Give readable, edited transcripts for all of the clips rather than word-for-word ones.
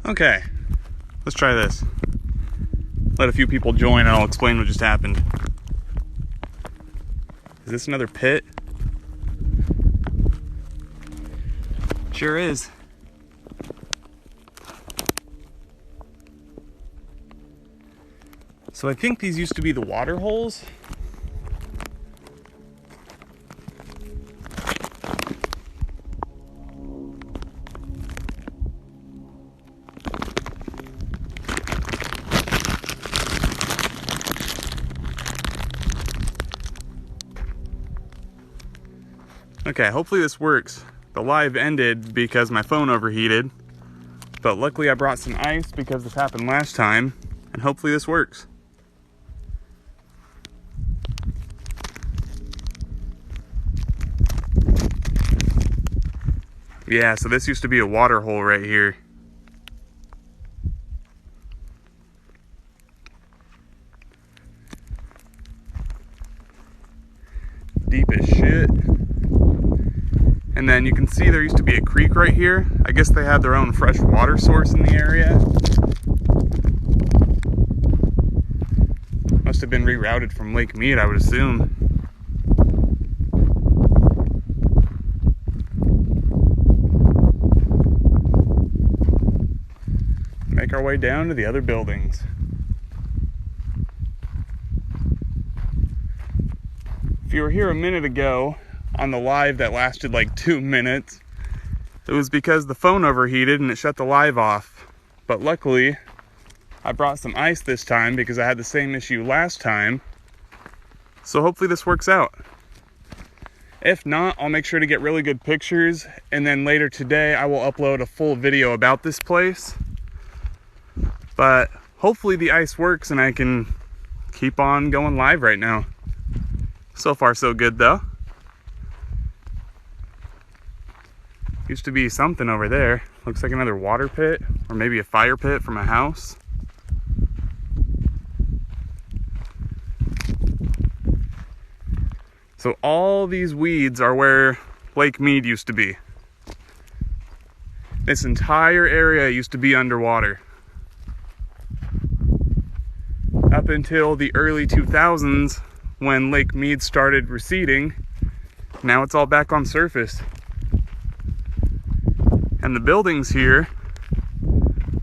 Okay, let's try this. Let a few people join and I'll explain what just happened. Is this another pit? Sure is. So I think these used to be the water holes. Okay, hopefully this works. The live ended because my phone overheated, but luckily I brought some ice because this happened last time, and hopefully this works. Yeah, so this used to be a water hole right here. Deep as shit. And then you can see there used to be a creek right here. I guess they had their own fresh water source in the area. Must have been rerouted from Lake Mead, I would assume. Make our way down to the other buildings. If you were here a minute ago on the live that lasted like 2 minutes, it was because the phone overheated and it shut the live off. But luckily, I brought some ice this time because I had the same issue last time. So hopefully this works out. If not, I'll make sure to get really good pictures, and then later today I will upload a full video about this place. But hopefully the ice works and I can keep on going live right now. So far so good though. Used to be something over there. Looks like another water pit, or maybe a fire pit from a house. So all these weeds are where Lake Mead used to be. This entire area used to be underwater. Up until the early 2000s, when Lake Mead started receding, now it's all back on surface. And the buildings here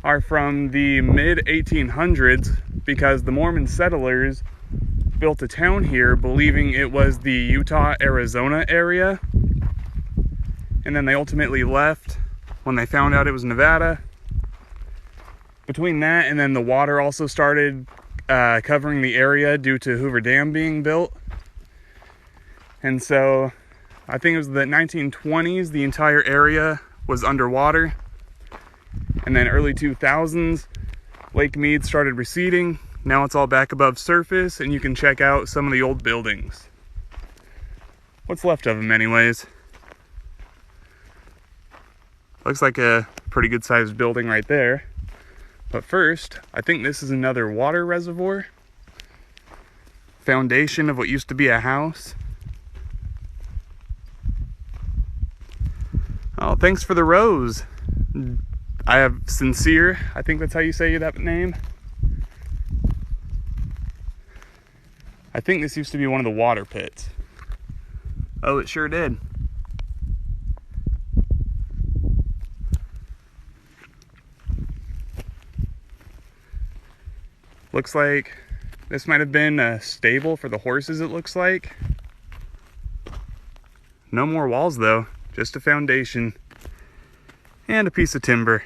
are from the mid-1800s because the Mormon settlers built a town here believing it was the Utah-Arizona area. And then they ultimately left when they found out it was Nevada. Between that and then the water also started covering the area due to Hoover Dam being built. And so I think it was the 1920s, the entire area was underwater. And then early 2000s, Lake Mead started receding. Now it's all back above surface and you can check out some of the old buildings. What's left of them anyways. Looks like a pretty good sized building right there. But first, I think this is another water reservoir. Foundation of what used to be a house. Oh, thanks for the rose. I have Sincere, I think that's how you say that name. I think this used to be one of the water pits. Oh, it sure did. Looks like this might have been a stable for the horses, it looks like. No more walls though, just a foundation and a piece of timber.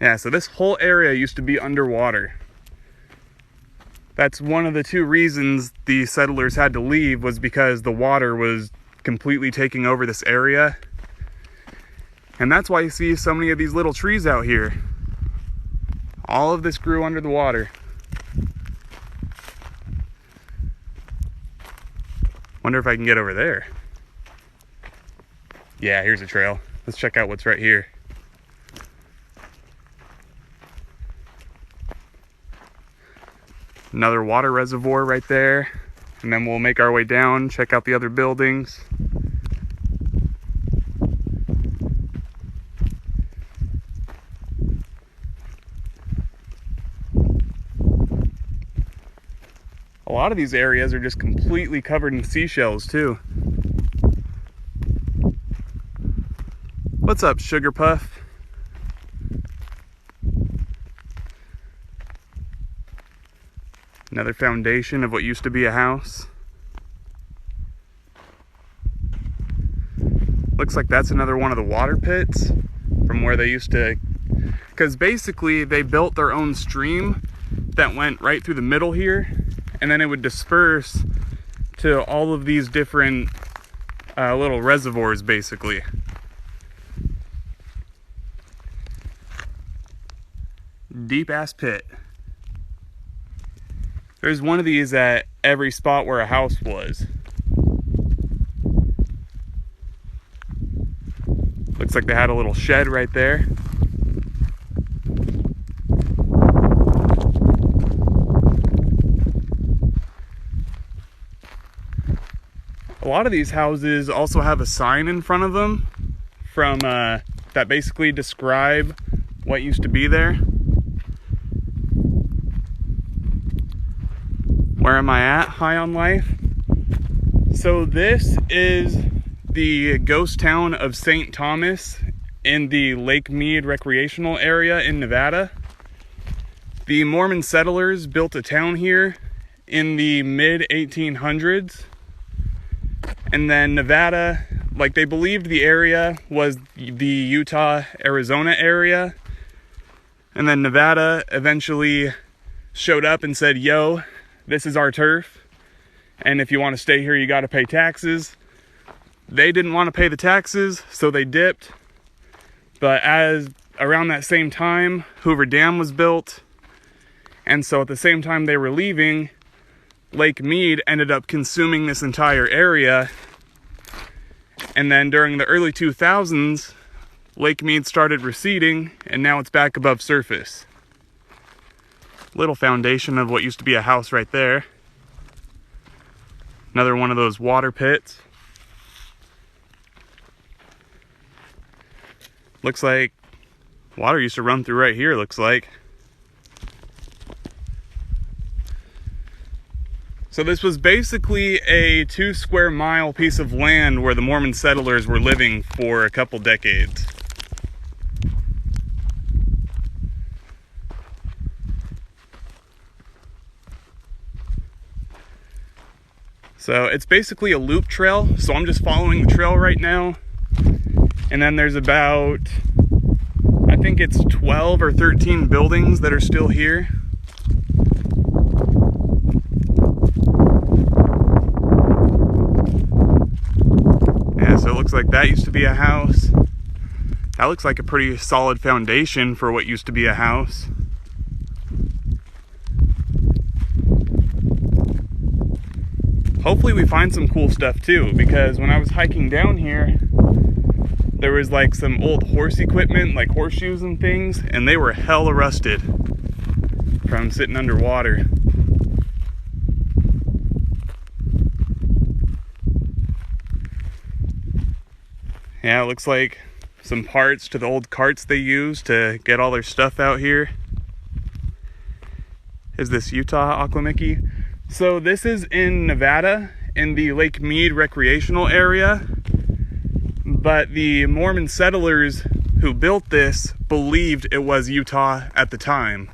Yeah, so this whole area used to be underwater. That's one of the two reasons the settlers had to leave, was because the water was completely taking over this area. And that's why you see so many of these little trees out here. All of this grew under the water. Wonder if I can get over there. Yeah, here's a trail. Let's check out what's right here. Another water reservoir right there. And then we'll make our way down, check out the other buildings. lot of these areas are just completely covered in seashells too. What's up, Sugar Puff? Another foundation of what used to be a house. Looks like that's another one of the water pits from where they used to, because basically they built their own stream that went right through the middle here, and then it would disperse to all of these different little reservoirs basically. Deep ass pit. There's one of these at every spot where a house was. Looks like they had a little shed right there. A lot of these houses also have a sign in front of them from that basically describe what used to be there. Where am I at? High on life. So this is the ghost town of St. Thomas in the Lake Mead Recreational area in Nevada. The Mormon settlers built a town here in the mid-1800s. And then Nevada, like they believed the area was the Utah-Arizona area. And then Nevada eventually showed up and said, yo, this is our turf, and if you want to stay here, you got to pay taxes. They didn't want to pay the taxes, so they dipped. But as around that same time, Hoover Dam was built, and so at the same time they were leaving, Lake Mead ended up consuming this entire area. And then during the early 2000s, Lake Mead started receding, and now it's back above surface. Little foundation of what used to be a house right there. Another one of those water pits. Looks like water used to run through right here, looks like. So this was basically a 2 square mile piece of land where the Mormon settlers were living for a couple decades. So it's basically a loop trail, so I'm just following the trail right now. And then there's about, I think it's 12 or 13 buildings that are still here. Yeah, so it looks like that used to be a house. That looks like a pretty solid foundation for what used to be a house. Hopefully we find some cool stuff too, because when I was hiking down here, there was like some old horse equipment, like horseshoes and things, and they were hella rusted from sitting underwater. Yeah, it looks like some parts to the old carts they used to get all their stuff out here. Is this Utah, Oklamiki? So this is in Nevada, in the Lake Mead Recreational area, but the Mormon settlers who built this believed it was Utah at the time.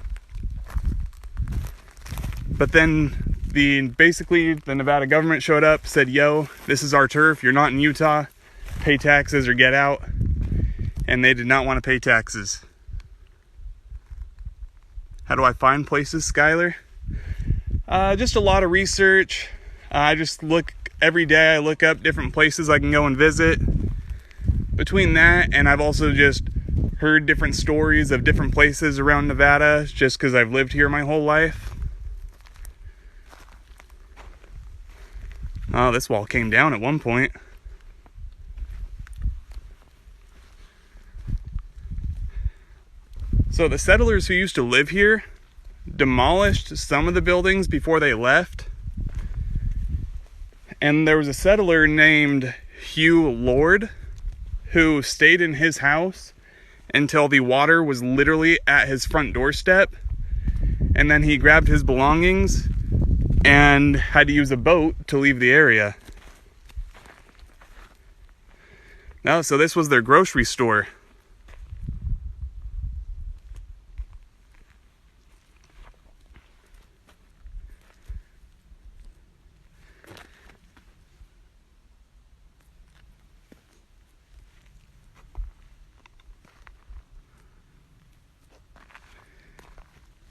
But then basically the Nevada government showed up, said, yo, this is our turf, you're not in Utah, pay taxes or get out. And they did not want to pay taxes. How do I find places, Skylar? Just a lot of research. I just look every day. I look up different places I can go and visit. Between that and I've also just heard different stories of different places around Nevada just because I've lived here my whole life. Oh, this wall came down at one point. So the settlers who used to live here demolished some of the buildings before they left. And there was a settler named Hugh Lord who stayed in his house until the water was literally at his front doorstep. And then he grabbed his belongings, and had to use a boat to leave the area. No, so this was their grocery store.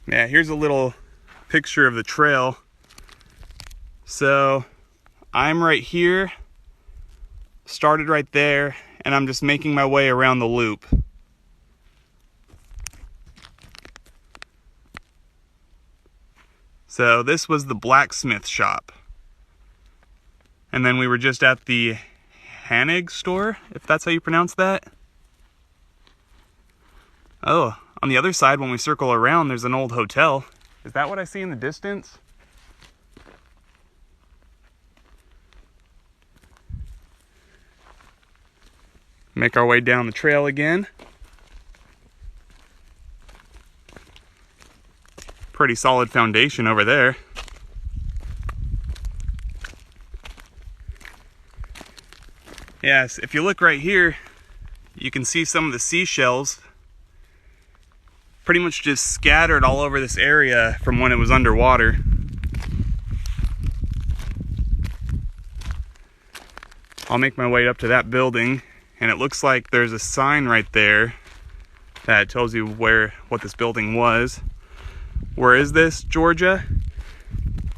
Yeah, here's a little picture of the trail. So I'm right here, started right there, and I'm just making my way around the loop. So this was the blacksmith shop. And then we were just at the Hanig store, if that's how you pronounce that. Oh, on the other side, when we circle around, there's an old hotel. Is that what I see in the distance? Make our way down the trail again. Pretty solid foundation over there. Yes, if you look right here, you can see some of the seashells pretty much just scattered all over this area from when it was underwater. I'll make my way up to that building, and it looks like there's a sign right there that tells you what this building was. Where is this, Georgia?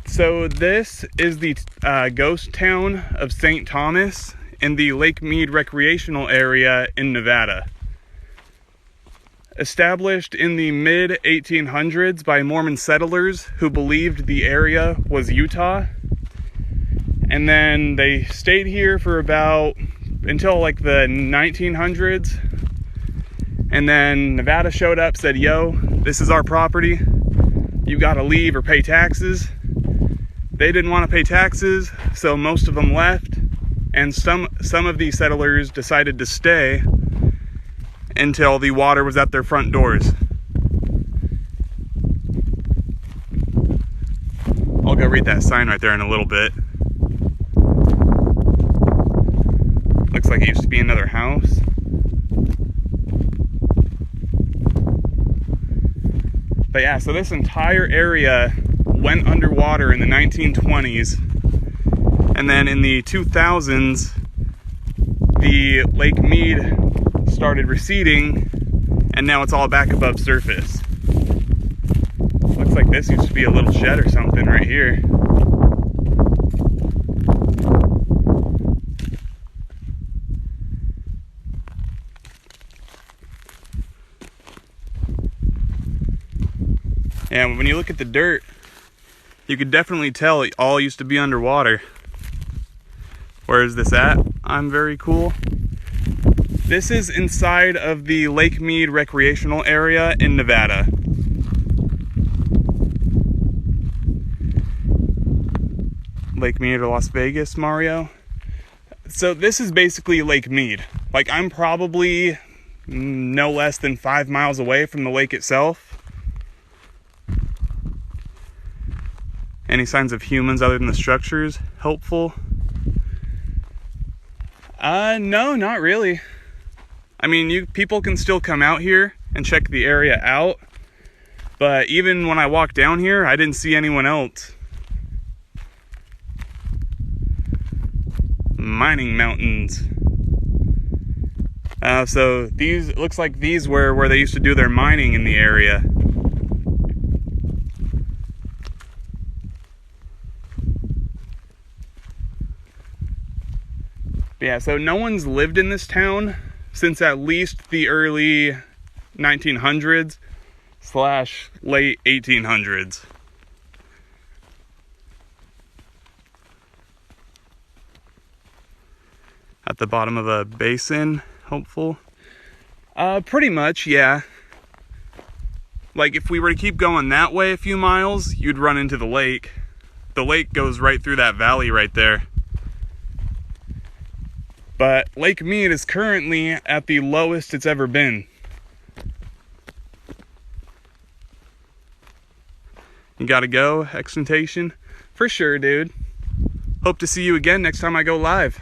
So this is the ghost town of St. Thomas in the Lake Mead Recreational area in Nevada. Established in the mid-1800s by Mormon settlers who believed the area was Utah. And then they stayed here for until like the 1900s. And then Nevada showed up, said, yo, this is our property. You gotta leave or pay taxes. They didn't want to pay taxes, so most of them left. And some of these settlers decided to stay until the water was at their front doors. I'll go read that sign right there in a little bit. Looks like it used to be another house. But yeah, so this entire area went underwater in the 1920s. And then in the 2000s, the Lake Mead started receding, and now it's all back above surface. Looks like this used to be a little shed or something right here. And when you look at the dirt, you could definitely tell it all used to be underwater. Where is this at? I'm very cool. This is inside of the Lake Mead Recreational area in Nevada. Lake Mead or Las Vegas, Mario? So this is basically Lake Mead. Like, I'm probably no less than 5 miles away from the lake itself. Any signs of humans other than the structures helpful? No, not really. I mean, people can still come out here and check the area out, but even when I walked down here, I didn't see anyone else. Mining mountains. So it looks like these were where they used to do their mining in the area. Yeah, so no one's lived in this town since at least the early 1900s / late 1800s. At the bottom of a basin, hopeful. Pretty much, yeah. Like, if we were to keep going that way a few miles, you'd run into the lake. The lake goes right through that valley right there. But Lake Mead is currently at the lowest it's ever been. You gotta go, extentation. For sure, dude. Hope to see you again next time I go live.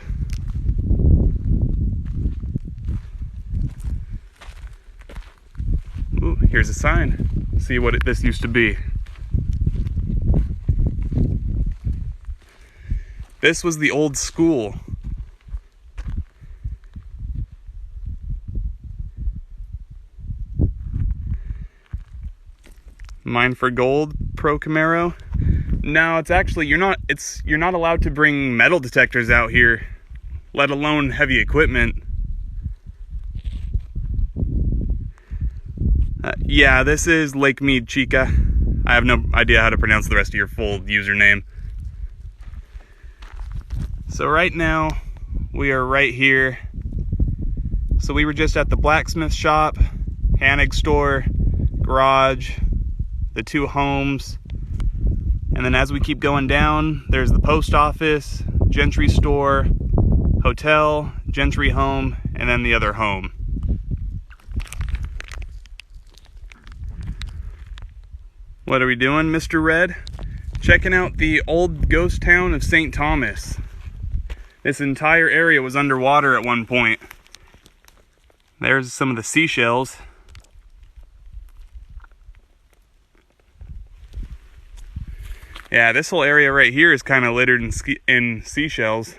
Ooh, here's a sign. See what this used to be. This was the old school. Mine for gold, Pro Camaro. No, it's actually, you're not allowed to bring metal detectors out here, let alone heavy equipment. Yeah, this is Lake Mead, Chica. I have no idea how to pronounce the rest of your full username. So right now, we are right here. So we were just at the blacksmith shop, Hannig store, garage, the two homes, and then as we keep going down, there's the post office, gentry store, hotel, gentry home, and then the other home. What are we doing, Mr. Red? Checking out the old ghost town of St. Thomas. This entire area was underwater at one point. There's some of the seashells. Yeah, this whole area right here is kind of littered in seashells.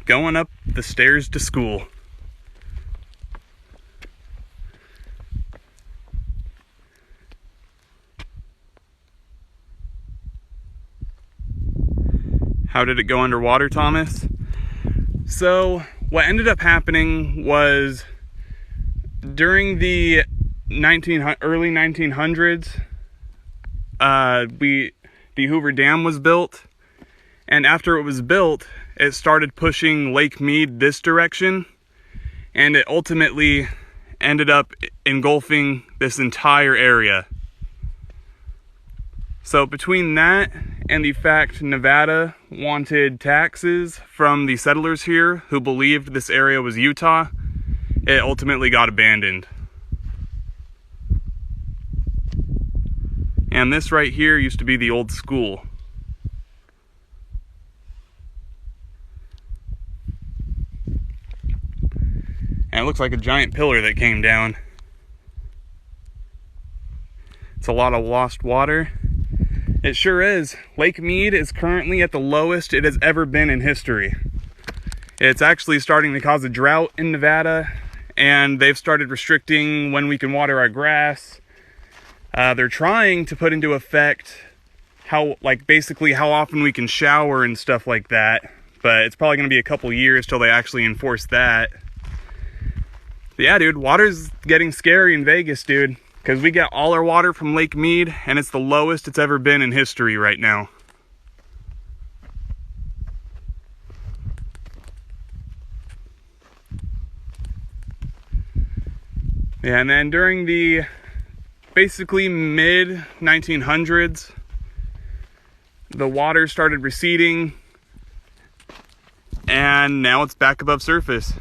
Going up the stairs to school. How did it go underwater, Thomas? So, what ended up happening was during the early 1900s, the Hoover Dam was built, and after it was built, it started pushing Lake Mead this direction, and it ultimately ended up engulfing this entire area. So between that and the fact Nevada wanted taxes from the settlers here who believed this area was Utah, it ultimately got abandoned. And this right here used to be the old school. And it looks like a giant pillar that came down. It's a lot of lost water. It sure is. Lake Mead is currently at the lowest it has ever been in history. It's actually starting to cause a drought in Nevada, and they've started restricting when we can water our grass. They're trying to put into effect basically how often we can shower and stuff like that, but it's probably going to be a couple years till they actually enforce that. But yeah, dude, water's getting scary in Vegas, dude. Because we get all our water from Lake Mead, and it's the lowest it's ever been in history right now. Yeah, and then during the basically mid-1900s, the water started receding, and now it's back above surface.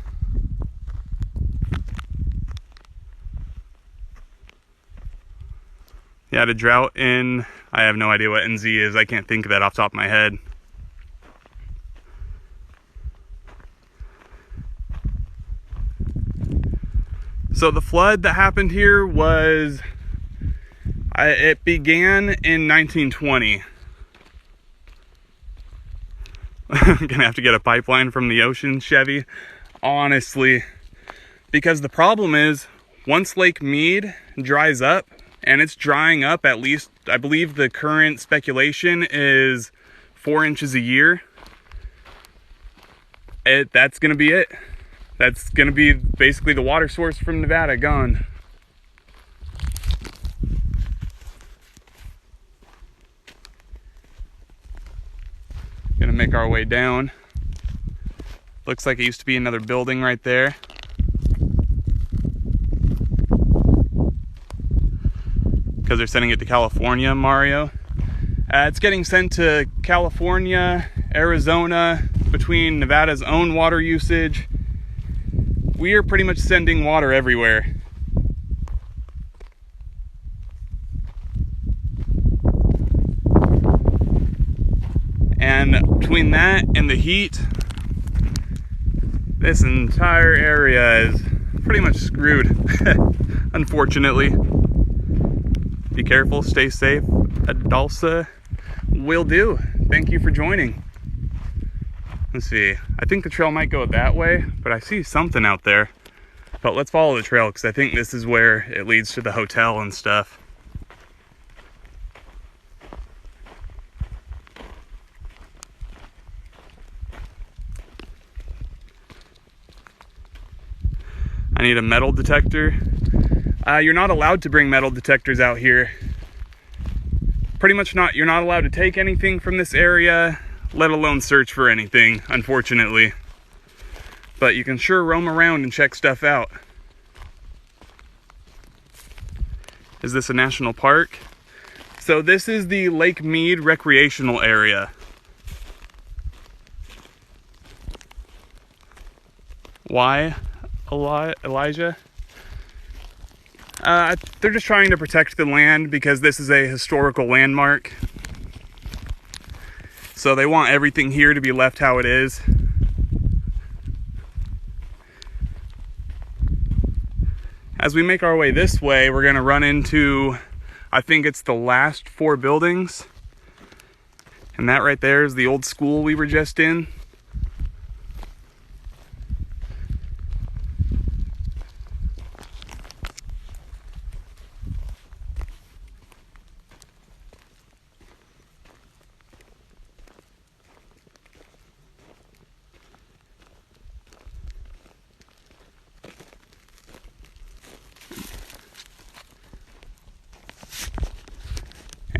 Yeah, the drought in, I have no idea what NZ is. I can't think of that off the top of my head. So the flood that happened here was, it began in 1920. I'm gonna have to get a pipeline from the ocean, Chevy. Honestly. Because the problem is, once Lake Mead dries up, and it's drying up at least, I believe the current speculation is 4 inches a year. That's going to be it. That's going to be basically the water source from Nevada gone. Gonna make our way down. Looks like it used to be another building right there. Because they're sending it to California, Mario. It's getting sent to California, Arizona, between Nevada's own water usage, we are pretty much sending water everywhere. And between that and the heat, this entire area is pretty much screwed, unfortunately. Be careful, stay safe. Adulsa will do. Thank you for joining. Let's see, I think the trail might go that way, but I see something out there. But let's follow the trail, because I think this is where it leads to the hotel and stuff. I need a metal detector. You're not allowed to bring metal detectors out here. Pretty much not. You're not allowed to take anything from this area, let alone search for anything, unfortunately. But you can sure roam around and check stuff out. Is this a national park? So this is the Lake Mead Recreational area. Why, Elijah? They're just trying to protect the land because this is a historical landmark. So they want everything here to be left how it is. As we make our way this way, we're going to run into, I think it's the last 4 buildings. And that right there is the old school we were just in.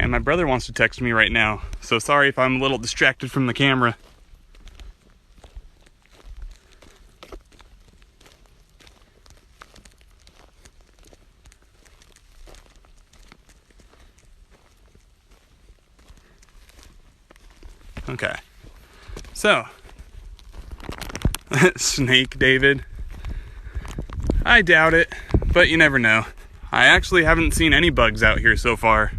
And my brother wants to text me right now, so sorry if I'm a little distracted from the camera. Okay, so, Snake David. I doubt it, but you never know. I actually haven't seen any bugs out here so far.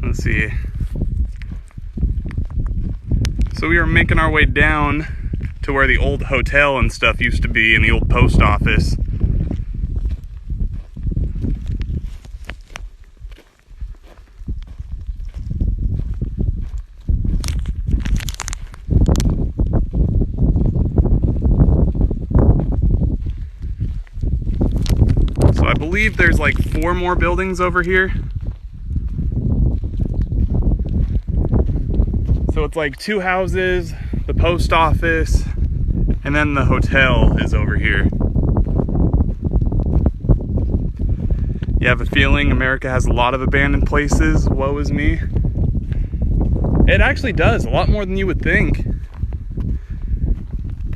Let's see. So we are making our way down to where the old hotel and stuff used to be, and the old post office. So I believe there's like 4 more buildings over here. So it's like 2 houses, the post office, and then the hotel is over here. You have a feeling America has a lot of abandoned places, woe is me? It actually does, a lot more than you would think.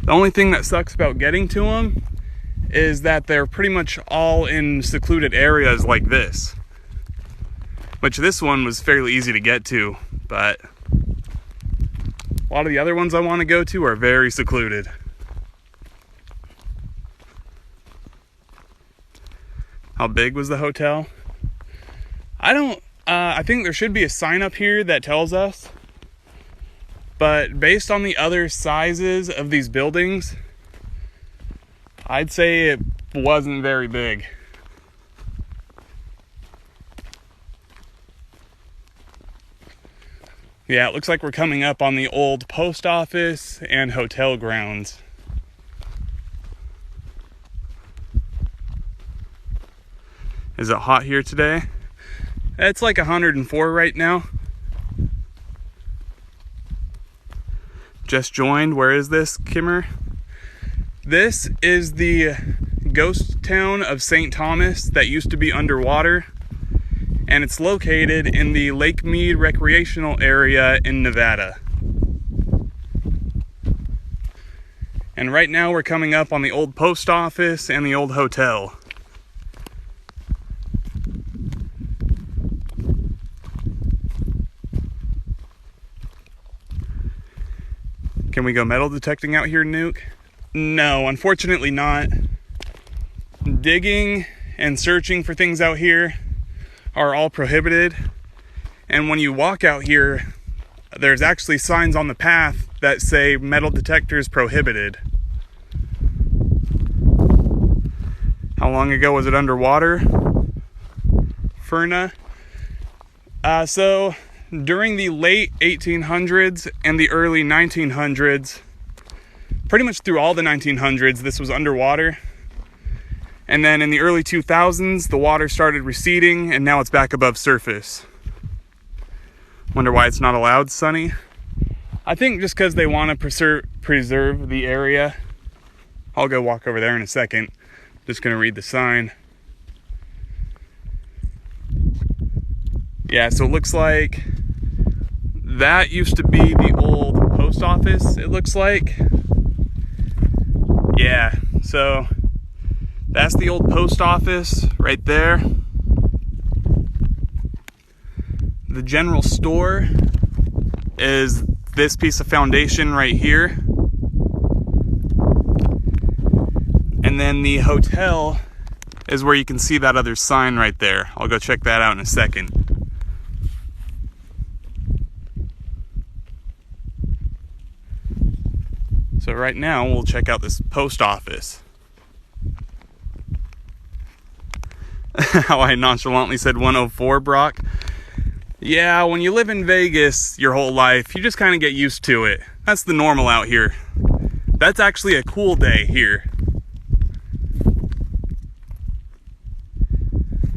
The only thing that sucks about getting to them is that they're pretty much all in secluded areas like this. Which this one was fairly easy to get to, but a lot of the other ones I want to go to are very secluded. How big was the hotel? I think there should be a sign up here that tells us. But based on the other sizes of these buildings, I'd say it wasn't very big. Yeah, it looks like we're coming up on the old post office and hotel grounds. Is it hot here today? It's like 104 right now. Just joined. Where is this, Kimmer? This is the ghost town of St. Thomas that used to be underwater. And it's located in the Lake Mead Recreational area in Nevada. And right now we're coming up on the old post office and the old hotel. Can we go metal detecting out here, Nuke? No, unfortunately not. Digging and searching for things out here are all prohibited. And when you walk out here, there's actually signs on the path that say metal detectors prohibited. How long ago was it underwater, Furna? So during the late 1800s and the early 1900s, pretty much through all the 1900s, this was underwater. And then in the early 2000s, the water started receding and now it's back above surface. Wonder why it's not allowed, Sonny? I think just because they want to preserve the area. I'll go walk over there in a second. Just gonna read the sign. Yeah, so it looks like that used to be the old post office, it looks like. Yeah, so that's the old post office right there. The general store is this piece of foundation right here. And then the hotel is where you can see that other sign right there. I'll go check that out in a second. So right now we'll check out this post office. How I nonchalantly said 104, Brock. Yeah, when you live in Vegas your whole life, you just kind of get used to it. That's the normal out here. That's actually a cool day here.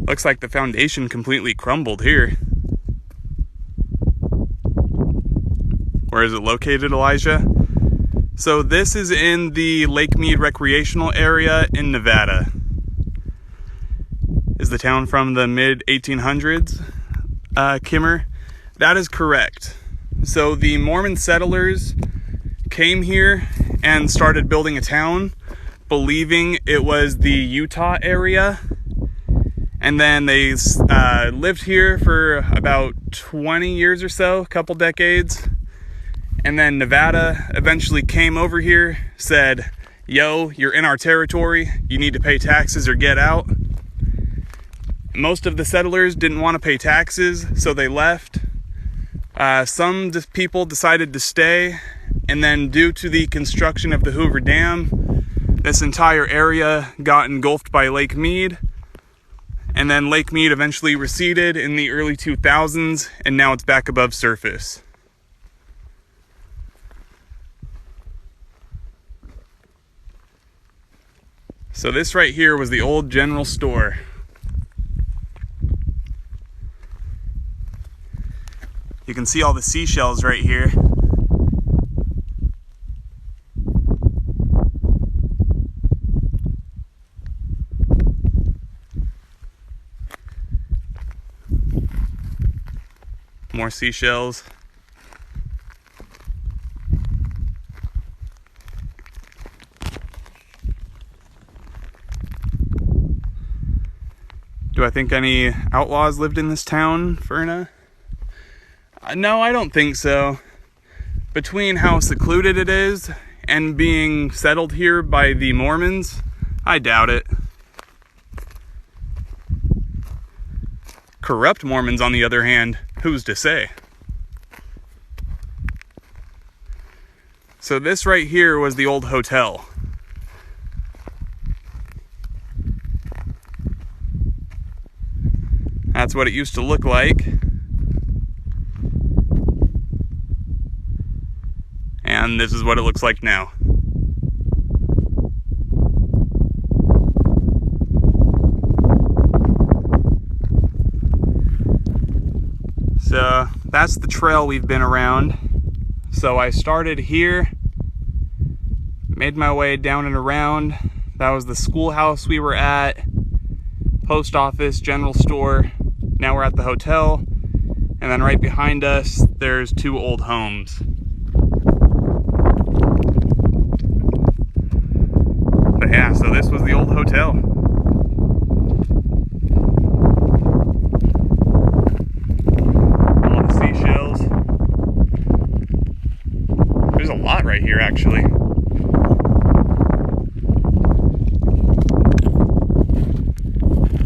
Looks like the foundation completely crumbled here. Where is it located, Elijah? So this is in the Mead Recreational area in Nevada. Is the town from the mid-1800s, Kimmer? That is correct. So the Mormon settlers came here and started building a town, believing it was the Utah area. And then they lived here for about 20 years or so, a couple decades. And then Nevada eventually came over here, said, yo, you're in our territory, you need to pay taxes or get out. Most of the settlers didn't want to pay taxes, so they left. Some people decided to stay, and then due to the construction of the Hoover Dam, this entire area got engulfed by Lake Mead. And then Lake Mead eventually receded in the early 2000s, and now it's back above surface. So this right here was the old general store. You can see all the seashells right here. More seashells. Do I think any outlaws lived in this town, Furna? No, I don't think so. Between how secluded it is and being settled here by the Mormons, I doubt it. Corrupt Mormons, on the other hand, who's to say? So this right here was the old hotel. That's what it used to look like. And this is what it looks like now. So that's the trail we've been around. So I started here, made my way down and around. That was the schoolhouse we were at, post office, general store. Now we're at the hotel. And then right behind us, there's two old homes. But yeah, so this was the old hotel. All the seashells. There's a lot right here, actually.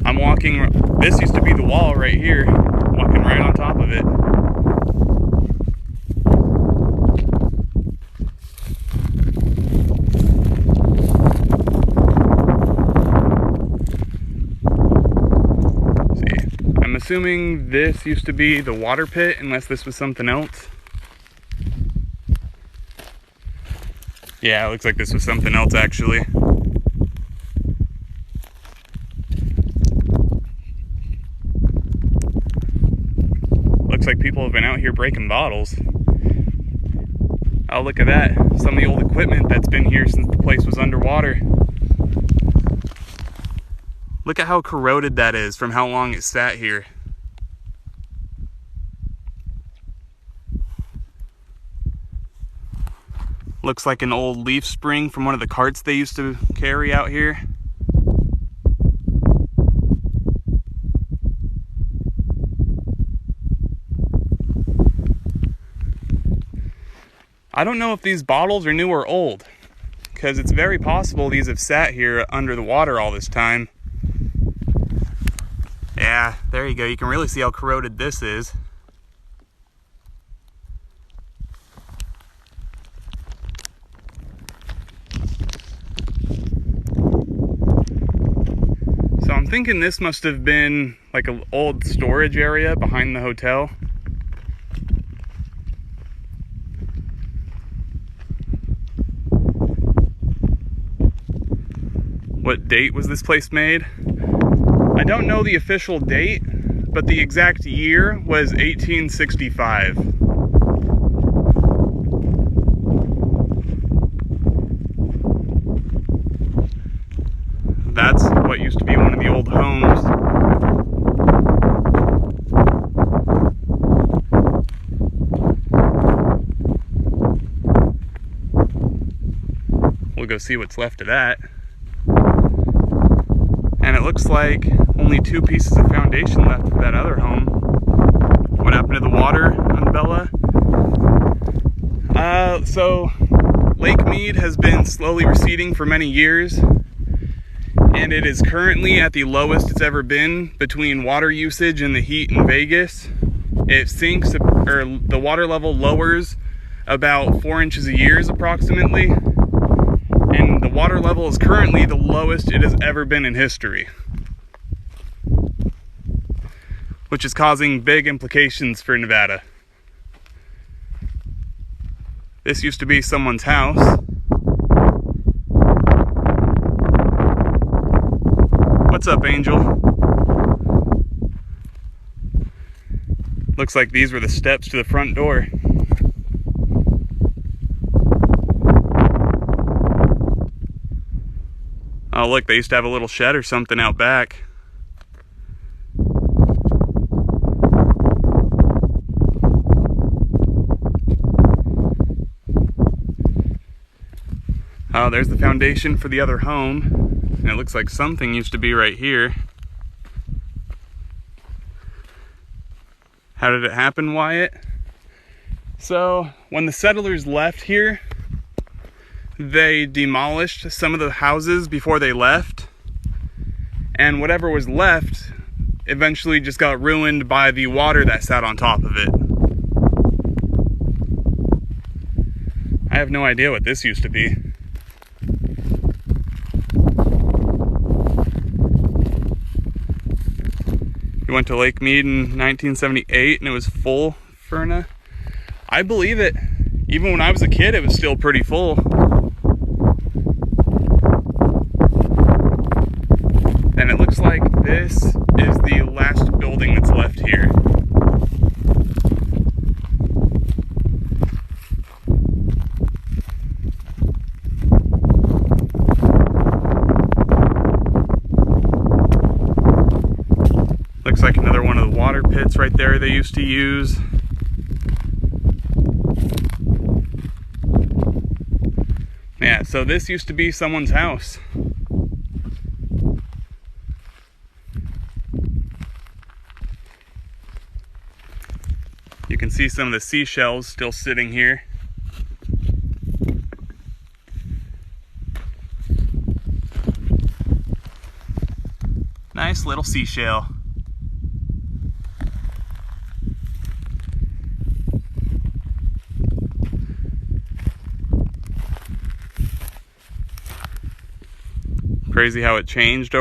I'm walking, this used to be the wall right here, walking right on top of it. I'm assuming this used to be the water pit, unless this was something else. Yeah, it looks like this was something else, actually. Looks like people have been out here breaking bottles. Oh, look at that. Some of the old equipment that's been here since the place was underwater. Look at how corroded that is from how long it sat here. Looks like an old leaf spring from one of the carts they used to carry out here. I don't know if these bottles are new or old, because it's very possible these have sat here under the water all this time. Yeah, there you go. You can really see how corroded this is. So I'm thinking this must have been like an old storage area behind the hotel. What date was this place made? I don't know the official date, but the exact year was 1865. That's what used to be one of the old homes. We'll go see what's left of that. And it looks like only 2 pieces of foundation left for that other home. What happened to the water on Bella? So Lake Mead has been slowly receding for many years, and it is currently at the lowest it's ever been between water usage and the heat in Vegas. It sinks, or the water level lowers about 4 inches a year approximately. And the water level is currently the lowest it has ever been in history, which is causing big implications for Nevada. This used to be someone's house. What's up, Angel? Looks like these were the steps to the front door. Oh, look, they used to have a little shed or something out back. Oh, there's the foundation for the other home. And it looks like something used to be right here. How did it happen, Wyatt? So, when the settlers left here, they demolished some of the houses before they left, and whatever was left eventually just got ruined by the water that sat on top of it. I have no idea what this used to be. You went to Lake Mead in 1978 and it was full, Ferna? I believe it. Even when I was a kid, it was still pretty full. And it looks like this is the last building that's left here. Looks like another one of the water pits right there they used to use. Yeah, so this used to be someone's house. You can see some of the seashells still sitting here. Nice little seashell. Crazy how it changed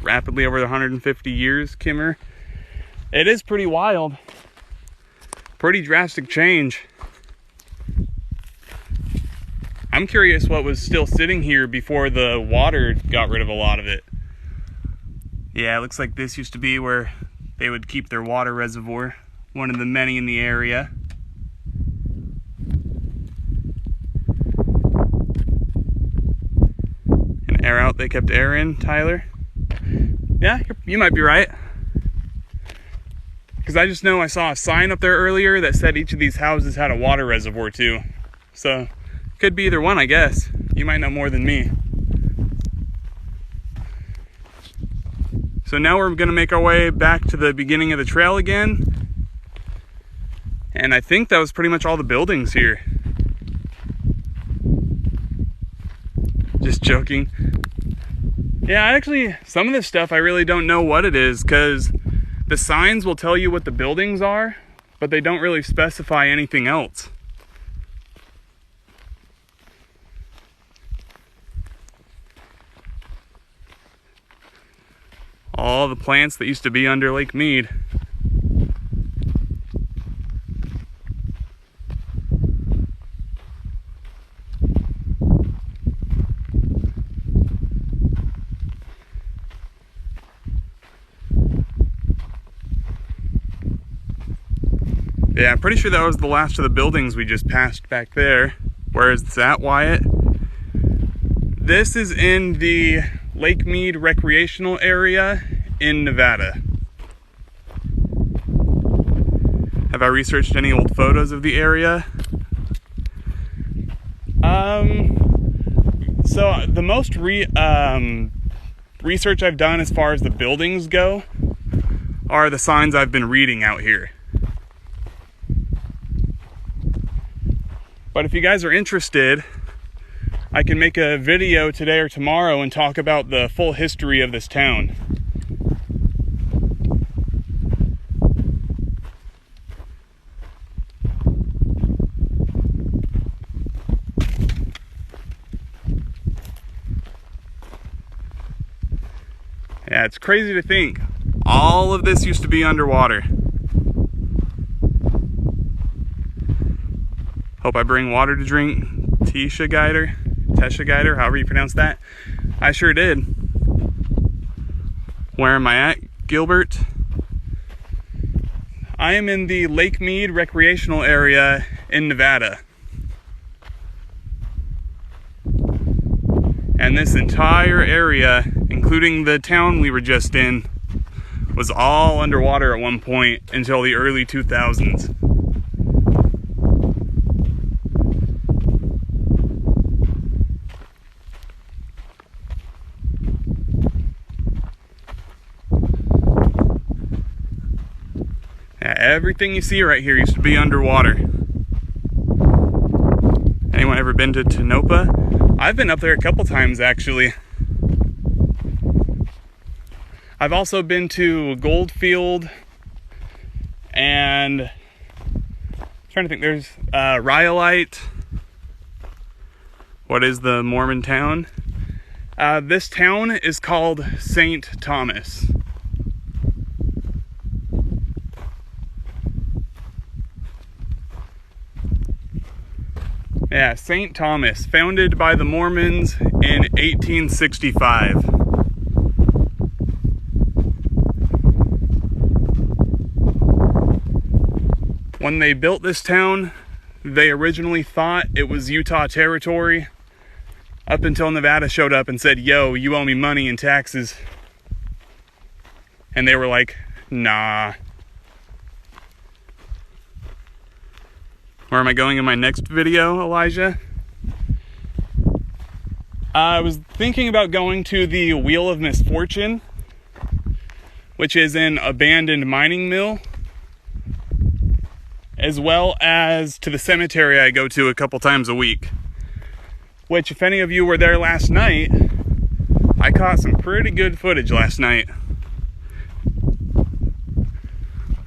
rapidly over the 150 years, Kimmer. It is pretty wild. Pretty drastic change. I'm curious what was still sitting here before the water got rid of a lot of it. Yeah, it looks like this used to be where they would keep their water reservoir. One of the many in the area. And air out, they kept air in, Tyler. Yeah, you might be right. Because I just know I saw a sign up there earlier that said each of these houses had a water reservoir too. So, could be either one, I guess. You might know more than me. So now we're going to make our way back to the beginning of the trail again. And I think that was pretty much all the buildings here. Just joking. Yeah, actually, some of this stuff I really don't know what it is, because the signs will tell you what the buildings are, but they don't really specify anything else. All the plants that used to be under Lake Mead. Yeah, I'm pretty sure that was the last of the buildings we just passed back there. Where is that, Wyatt? This is in the Lake Mead Recreational area in Nevada. Have I researched any old photos of the area? So the most research I've done as far as the buildings go are the signs I've been reading out here. But if you guys are interested, I can make a video today or tomorrow and talk about the full history of this town. Yeah, it's crazy to think. All of this used to be underwater. Hope I bring water to drink. Tesha Guider, however you pronounce that. I sure did. Where am I at, Gilbert? I am in the Lake Mead Recreational area in Nevada. And this entire area, including the town we were just in, was all underwater at one point until the early 2000s. Everything you see right here used to be underwater. Anyone ever been to Tonopah? I've been up there a couple times, actually. I've also been to Goldfield, and I'm trying to think, there's Rhyolite. What is the Mormon town? This town is called St. Thomas. Yeah, St. Thomas, founded by the Mormons in 1865. When they built this town, they originally thought it was Utah territory, up until Nevada showed up and said, "Yo, you owe me money and taxes." And they were like, "Nah." Where am I going in my next video, Elijah? I was thinking about going to the Wheel of Misfortune, which is an abandoned mining mill, as well as to the cemetery I go to a couple times a week. Which, if any of you were there last night, I caught some pretty good footage last night.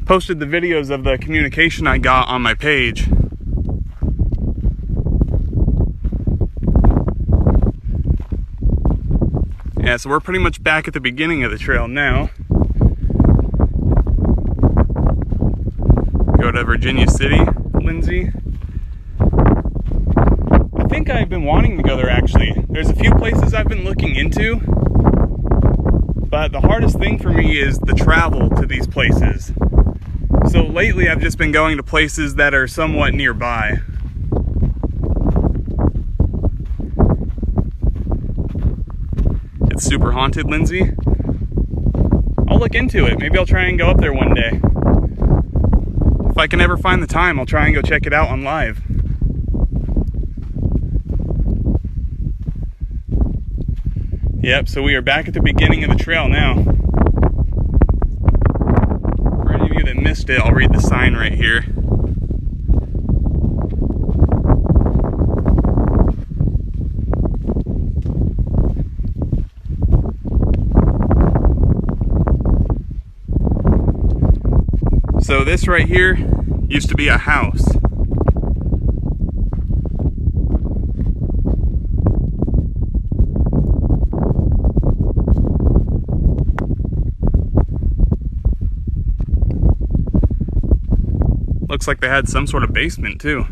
posted the videos of the communication I got on my page. Yeah, so we're pretty much back at the beginning of the trail now. Go to Virginia City, Lindsay. I think I've been wanting to go there actually. There's a few places I've been looking into, but the hardest thing for me is the travel to these places. So lately I've just been going to places that are somewhat nearby. It's super haunted, Lindsay. I'll look into it. Maybe I'll try and go up there one day. If I can ever find the time, I'll try and go check it out on live. Yep, so we are back at the beginning of the trail now. For any of you that missed it, I'll read the sign right here. So this right here used to be a house. Looks like they had some sort of basement too.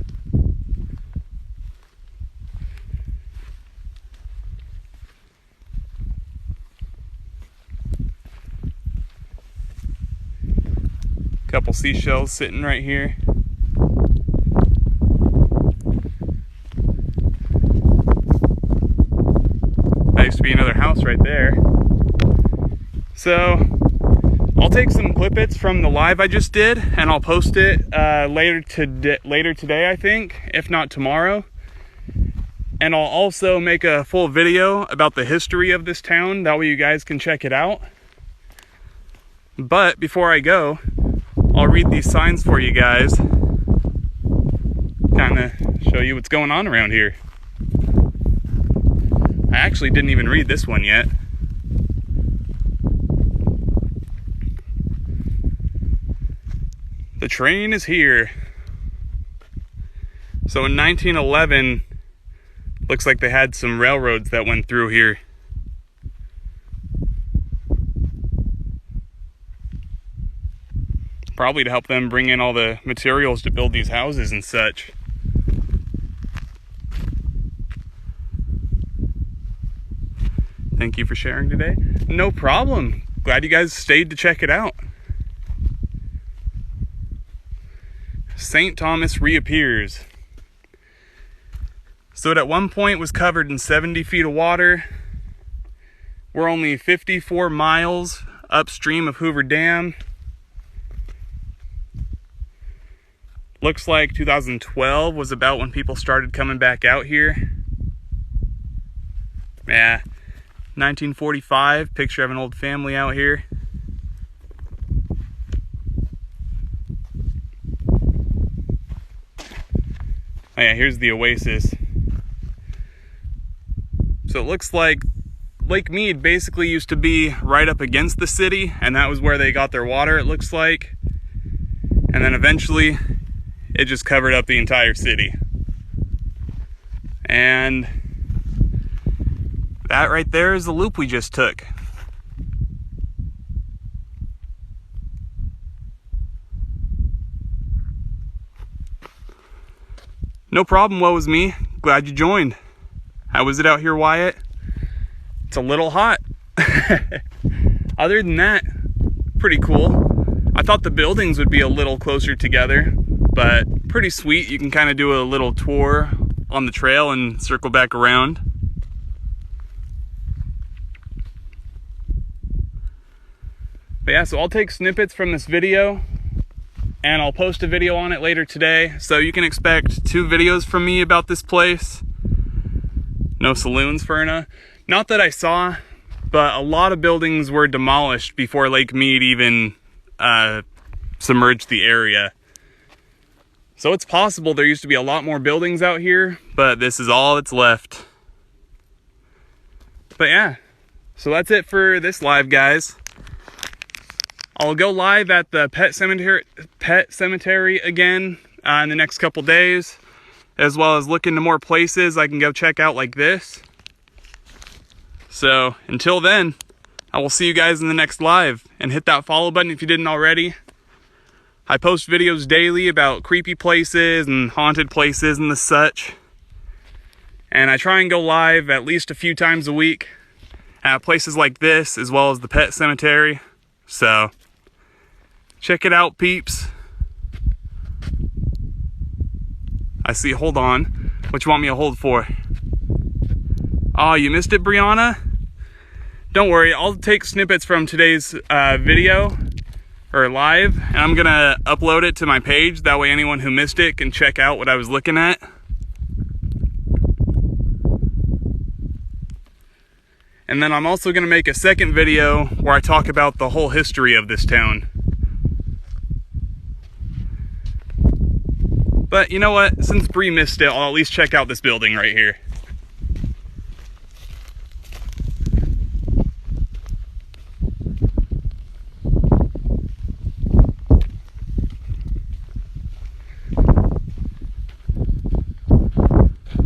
Couple seashells sitting right here. That used to be another house right there. So I'll take some clippets from the live I just did and I'll post it later today, I think, if not tomorrow. And I'll also make a full video about the history of this town. That way you guys can check it out. But before I go, I'll read these signs for you guys. Kind of show you what's going on around here. I actually didn't even read this one yet. The train is here. So in 1911, looks like they had some railroads that went through here. Probably to help them bring in all the materials to build these houses and such. Thank you for sharing today. No problem. Glad you guys stayed to check it out. St. Thomas reappears. So it at one point was covered in 70 feet of water. We're only 54 miles upstream of Hoover Dam. Looks like 2012 was about when people started coming back out here. Yeah, 1945, picture of an old family out here. Oh yeah, here's the Oasis. So it looks like Lake Mead basically used to be right up against the city, and that was where they got their water, it looks like. And then eventually it just covered up the entire city. And that right there is the loop we just took. No problem, woe is me. Glad you joined. How was it out here, Wyatt? It's a little hot. Other than that, pretty cool. I thought the buildings would be a little closer together, but pretty sweet. You can kind of do a little tour on the trail and circle back around. But yeah, so I'll take snippets from this video and I'll post a video on it later today. So you can expect 2 videos from me about this place. No saloons, Ferna. Not that I saw, but a lot of buildings were demolished before Lake Mead even submerged the area. So it's possible there used to be a lot more buildings out here, but this is all that's left. But yeah, so that's it for this live, guys. I'll go live at the pet cemetery again in the next couple days, as well as look into more places I can go check out like this. So until then, I will see you guys in the next live, and hit that follow button if you didn't already. I post videos daily about creepy places and haunted places and the such. And I try and go live at least a few times a week at places like this, as well as the pet cemetery. So check it out, peeps. I see, hold on. What you want me to hold for? Oh, you missed it, Brianna? Don't worry, I'll take snippets from today's video or live, and I'm gonna upload it to my page. That way anyone who missed it can check out what I was looking at. And then I'm also gonna make a second video where I talk about the whole history of this town. But you know what? Since Bree missed it, I'll at least check out this building right here.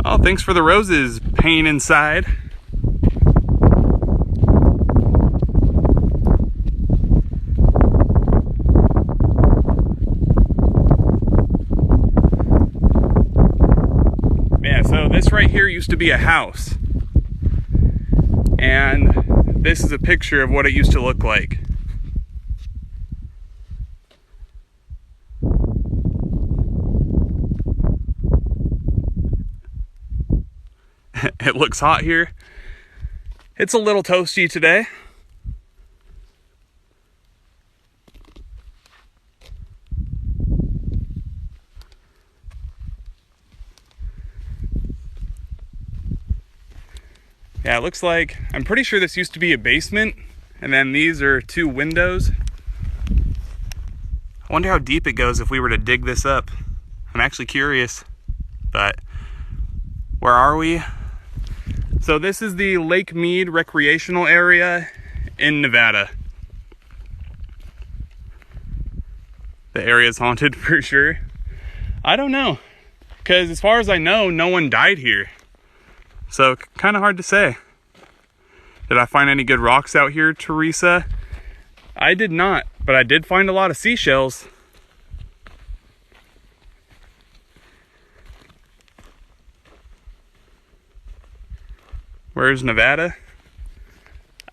Oh, thanks for the roses, Pain Inside. Yeah, so this right here used to be a house. And this is a picture of what it used to look like. It looks hot here. It's a little toasty today. Yeah, it looks like, I'm pretty sure this used to be a basement, and then these are two windows. I wonder how deep it goes if we were to dig this up. I'm actually curious, but where are we? So this is the Lake Mead Recreational area in Nevada. The area is haunted for sure. I don't know, because as far as I know, no one died here. So kind of hard to say. Did I find any good rocks out here, Teresa? I did not, but I did find a lot of seashells. Where's Nevada?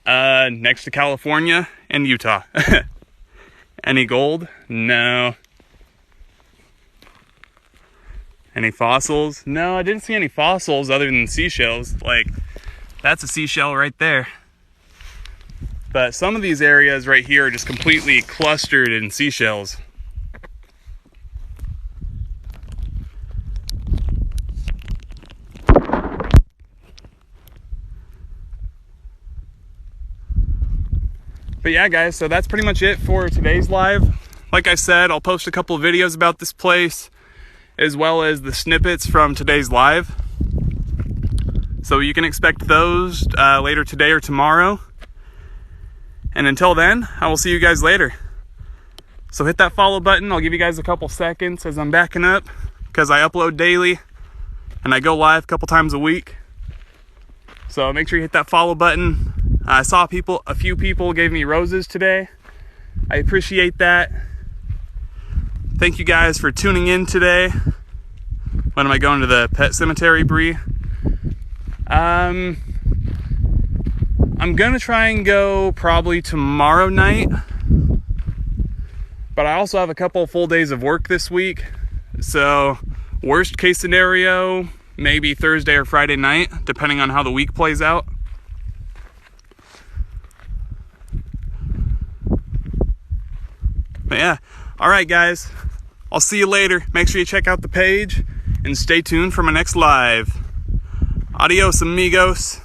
Next to California and Utah. Any gold? No. Any fossils? No, I didn't see any fossils other than seashells. Like, that's a seashell right there. But some of these areas right here are just completely clustered in seashells. But yeah, guys, so that's pretty much it for today's live. Like I said, I'll post a couple of videos about this place, as well as the snippets from today's live. So you can expect those later today or tomorrow. And until then, I will see you guys later. So hit that follow button. I'll give you guys a couple seconds as I'm backing up, because I upload daily and I go live a couple times a week. So make sure you hit that follow button. I saw a few people gave me roses today. I appreciate that. Thank you guys for tuning in today. When am I going to the pet cemetery, Bree? I'm gonna try and go probably tomorrow night. But I also have a couple full days of work this week. So worst case scenario, maybe Thursday or Friday night, depending on how the week plays out. But yeah, all right, guys. I'll see you later. Make sure you check out the page and stay tuned for my next live. Adios, amigos.